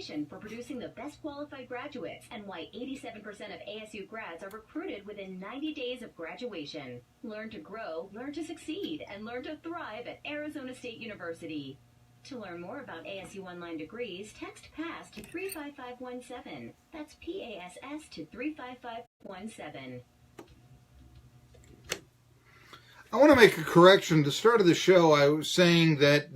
reputation for producing the best qualified graduates and why 87% of ASU grads are recruited within 90 days of graduation. Learn to grow, learn to succeed, and learn to thrive at Arizona State University. To learn more about ASU Online degrees, text PASS to 35517. That's PASS to 35517. I want to make a correction. At the start of the show, I was saying that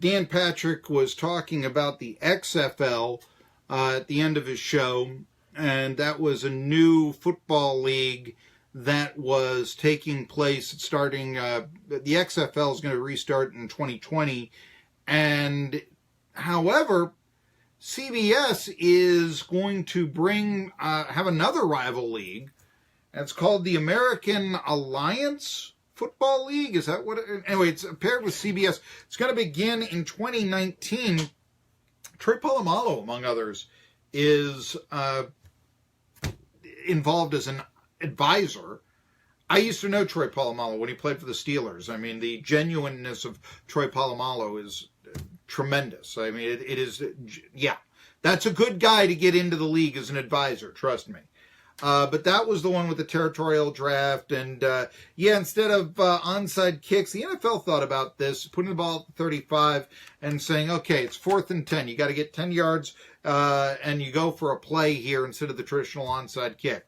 Dan Patrick was talking about the XFL at the end of his show, and that was a new football league that was taking place starting. The XFL is going to restart in 2020, and however, CBS is going to have another rival league. It's called the American Alliance Football League. Is that what anyway, it's paired with CBS. It's going to begin in 2019. Troy Polamalu, among others, is involved as an advisor. I used to know Troy Polamalu when he played for the Steelers. I mean, the genuineness of Troy Polamalu is tremendous. I mean, it is, yeah, that's a good guy to get into the league as an advisor, trust me. But that was the one with the territorial draft. And, instead of onside kicks, the NFL thought about this, putting the ball at 35 and saying, okay, it's 4th and 10. You got to get 10 yards, and you go for a play here instead of the traditional onside kick.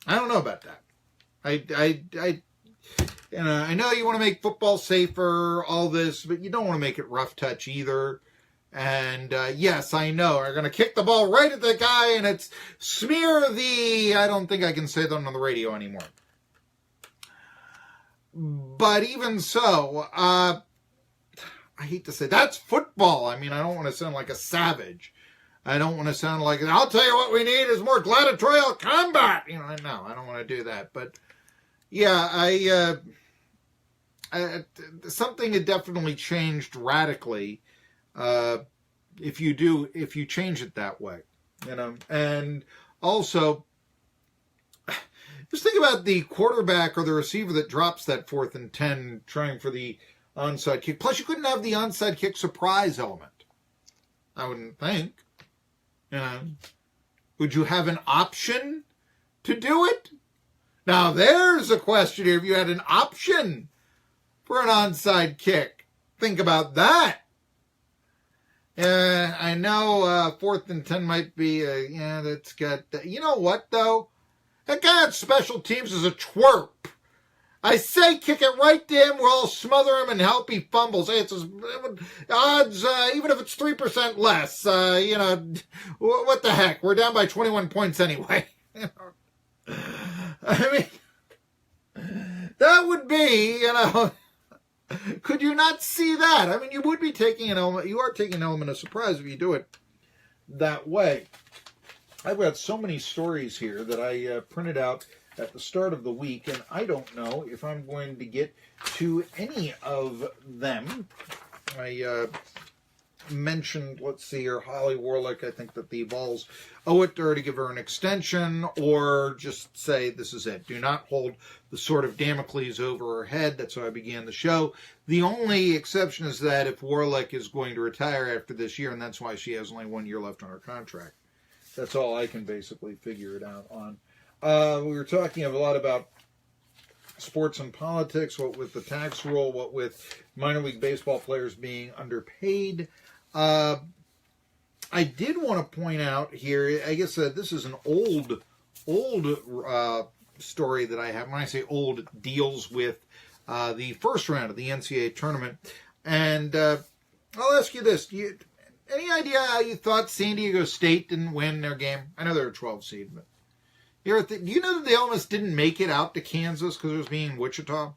I don't know about that. I know you want to make football safer, all this, but you don't want to make it rough touch either. And, yes, I know, are going to kick the ball right at the guy, and it's I don't think I can say that on the radio anymore. But even so, I hate to say, that's football. I mean, I don't want to sound like a savage. I don't want to sound like, I'll tell you what we need is more gladiatorial combat. No, I don't want to do that. But, yeah, something had definitely changed radically. If you change it that way, and also just think about the quarterback or the receiver that drops that 4th and 10 trying for the onside kick. Plus, you couldn't have the onside kick surprise element. I wouldn't think. Would you have an option to do it? Now, there's a question here. If you had an option for an onside kick, think about that. I know 4th and 10 might be, that's got, you know what, though? That guy on special teams is a twerp. I say kick it right to him, we'll smother him and help he fumbles. Hey, it's odds, even if it's 3% less, what the heck? We're down by 21 points anyway. I mean, that would be, could you not see that? I mean, you are taking an element of surprise if you do it that way. I've got so many stories here that I printed out at the start of the week, and I don't know if I'm going to get to any of them. I mentioned, let's see here, Holly Warlick. I think that the Vols owe it to her to give her an extension, or just say this is it. Do not hold the sword of Damocles over her head. That's how I began the show. The only exception is that if Warlick is going to retire after this year, and that's why she has only 1 year left on her contract. That's all I can basically figure it out on. We were talking a lot about sports and politics, what with the tax rule, what with minor league baseball players being underpaid. I did want to point out here, I guess this is an old story that I have. When I say old, it deals with the first round of the NCAA Tournament. And I'll ask you this. Any idea how you thought San Diego State didn't win their game? I know they're a 12 seed, but do you know that they almost didn't make it out to Kansas because it was being Wichita?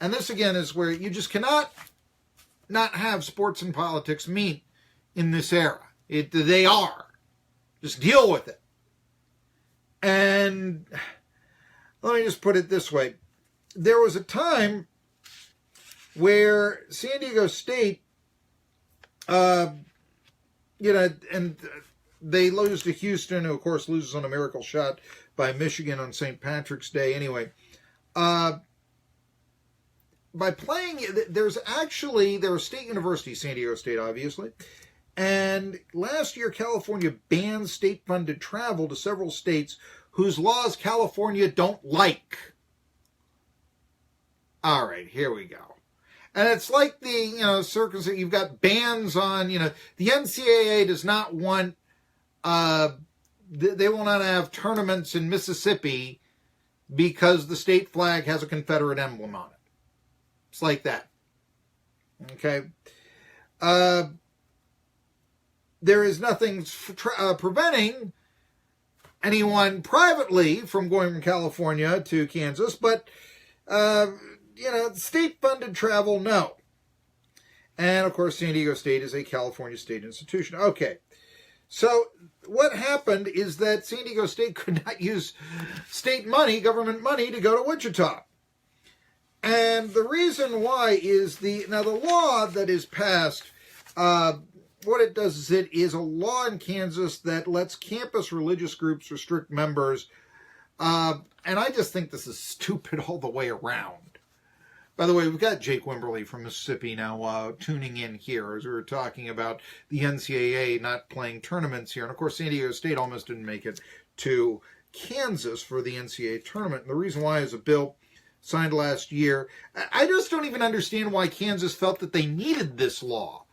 And this, again, is where you just cannot not have sports and politics meet in this era. They are. Just deal with it. And let me just put it this way. There was a time where San Diego State, and they lose to Houston, who, of course, loses on a miracle shot by Michigan on St. Patrick's Day. Anyway, by playing, they're a state university, San Diego State, obviously, And last year, California banned state-funded travel to several states whose laws California don't like. All right, here we go. And it's like the, circus, you've got bans on, the NCAA does not want, they will not have tournaments in Mississippi because the state flag has a Confederate emblem on it. It's like that. Okay? There is nothing preventing anyone privately from going from California to Kansas, but, state-funded travel, no. And, of course, San Diego State is a California state institution. Okay. So what happened is that San Diego State could not use state money, government money, to go to Wichita. And the reason why is the law that is passed, what it does is it is a law in Kansas that lets campus religious groups restrict members. And I just think this is stupid all the way around. By the way, we've got Jake Wimberly from Mississippi now tuning in here as we were talking about the NCAA not playing tournaments here. And, of course, San Diego State almost didn't make it to Kansas for the NCAA tournament. And the reason why is a bill signed last year. I just don't even understand why Kansas felt that they needed this law,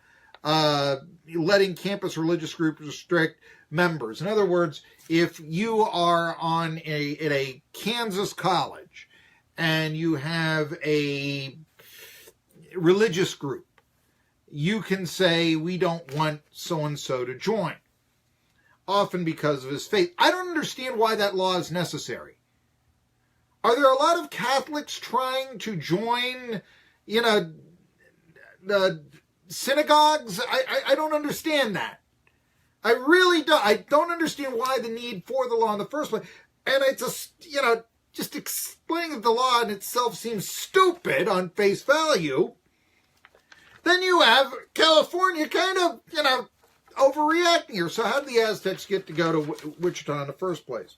letting campus religious groups restrict members. In other words, if you are at a Kansas college and you have a religious group, you can say, we don't want so-and-so to join, often because of his faith. I don't understand why that law is necessary. Are there a lot of Catholics trying to join, the synagogues? I don't understand that. I really don't. I don't understand why the need for the law in the first place. And it's just explaining the law in itself seems stupid on face value. Then you have California kind of, overreacting here. So how did the Aztecs get to go to Wichita in the first place?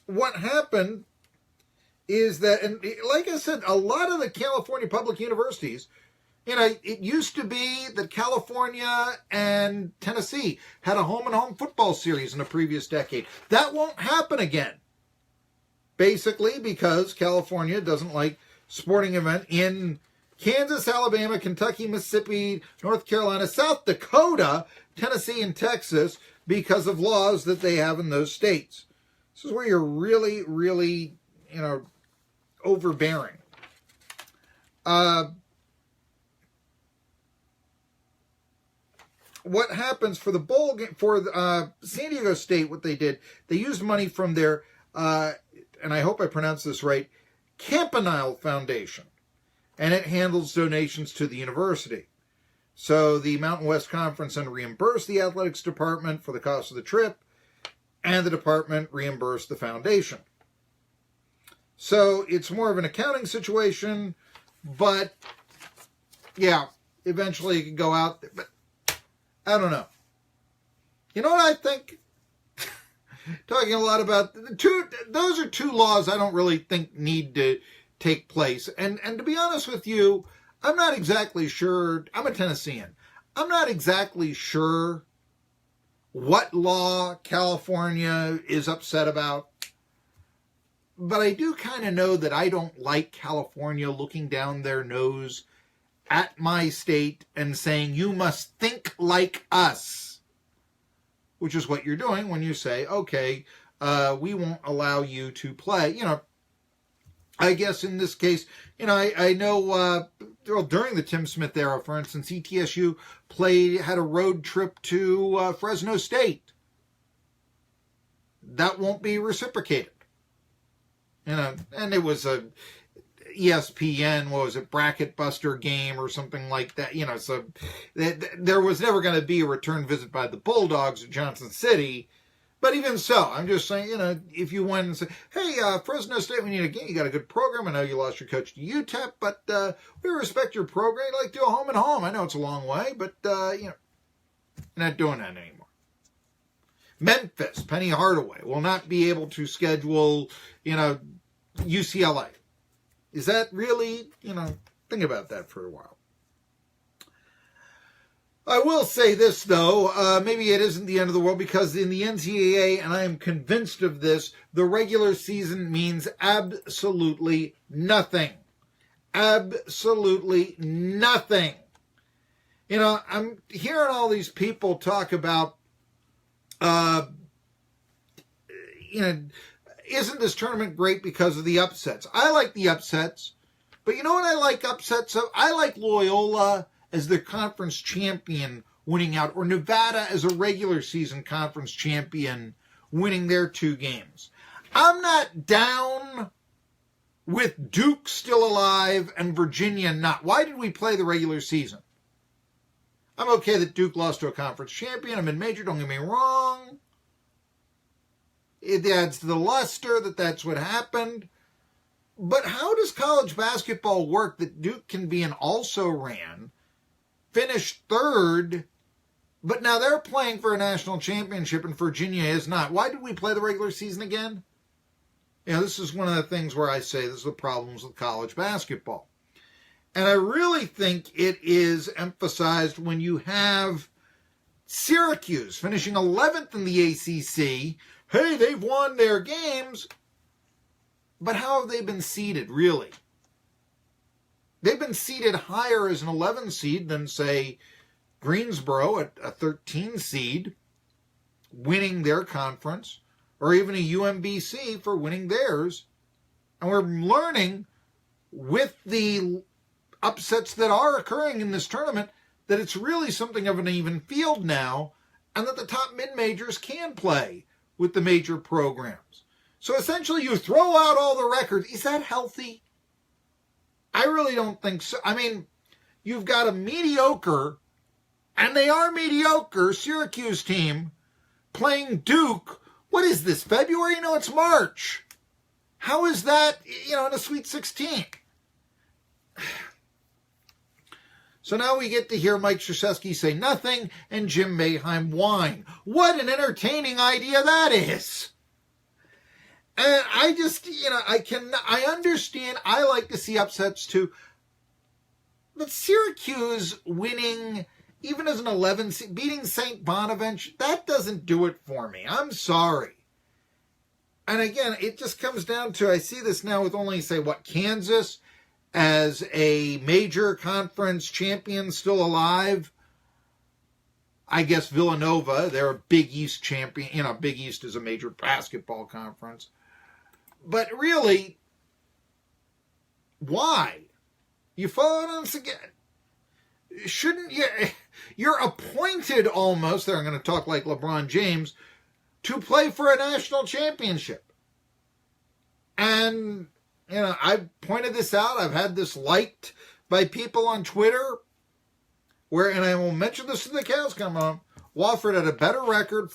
What happened is that, and like I said, a lot of the California public universities, it used to be that California and Tennessee had a home-and-home football series in the previous decade. That won't happen again. Basically because California doesn't like sporting event in Kansas, Alabama, Kentucky, Mississippi, North Carolina, South Dakota, Tennessee, and Texas because of laws that they have in those states. This is where you're really, really, overbearing. What happens for the bowl game, for San Diego State, what they did, they used money from their, and I hope I pronounced this right, Campanile Foundation. And it handles donations to the university. So the Mountain West Conference then reimbursed the athletics department for the cost of the trip, and the department reimbursed the foundation. So it's more of an accounting situation, but yeah, eventually it could go out there. But I don't know. You know what I think? Talking a lot about those are two laws I don't really think need to take place. And to be honest with you, I'm not exactly sure. I'm a Tennessean. I'm not exactly sure what law California is upset about. But I do kind of know that I don't like California looking down their nose at my state and saying, you must think like us. Which is what you're doing when you say, okay, we won't allow you to play. I guess in this case, I know during the Tim Smith era, for instance, ETSU had a road trip to Fresno State. That won't be reciprocated. And it was a ESPN, what was it, Bracket Buster game or something like that. So there was never going to be a return visit by the Bulldogs at Johnson City. But even so, I'm just saying, if you went and say, hey, Fresno State, we need a game. You got a good program. I know you lost your coach to UTEP, but we respect your program. You'd like to do a home and home. I know it's a long way, but, you're not doing that anymore. Memphis, Penny Hardaway will not be able to schedule, UCLA. Is that really, think about that for a while. I will say this, though, maybe it isn't the end of the world, because in the NCAA, and I am convinced of this, the regular season means absolutely nothing. Absolutely nothing. You know, I'm hearing all these people talk about, isn't this tournament great because of the upsets? I like the upsets, but you know what I like upsets of? I like Loyola as their conference champion winning out, or Nevada as a regular season conference champion winning their 2 games. I'm not down with Duke still alive and Virginia not. Why did we play the regular season? I'm okay that Duke lost to a conference champion. I'm in major, don't get me wrong. It adds to the luster that that's what happened. But how does college basketball work that Duke can be an also-ran, finish 3rd, but now they're playing for a national championship and Virginia is not? Why did we play the regular season again? You know, this is one of the things where I say this is the problems with college basketball. And I really think it is emphasized when you have Syracuse finishing 11th in the ACC. Hey, they've won their games. But how have they been seeded, really? They've been seeded higher as an 11 seed than, say, Greensboro at a 13 seed, winning their conference, or even a UMBC for winning theirs. And we're learning with the upsets that are occurring in this tournament that it's really something of an even field now, and that the top mid-majors can play with the major programs. So essentially you throw out all the records. Is that healthy? I really don't think so. I mean, you've got a mediocre, and they are mediocre, Syracuse team playing Duke. What is this, February? No, it's March. How is that, in a Sweet 16? So now we get to hear Mike Krzyzewski say nothing and Jim Boeheim whine. What an entertaining idea that is. And I just, I understand, I like to see upsets too. But Syracuse winning, even as an 11, beating St. Bonaventure, that doesn't do it for me. I'm sorry. And again, it just comes down to, I see this now with only, Kansas as a major conference champion still alive. I guess Villanova, they're a Big East champion. Big East is a major basketball conference. But really, why? You follow us again. Shouldn't you? You're appointed almost, there I'm going to talk like LeBron James, to play for a national championship. And, I've pointed this out. I've had this liked by people on Twitter, and I will mention this to the cows come home. Wofford had a better record.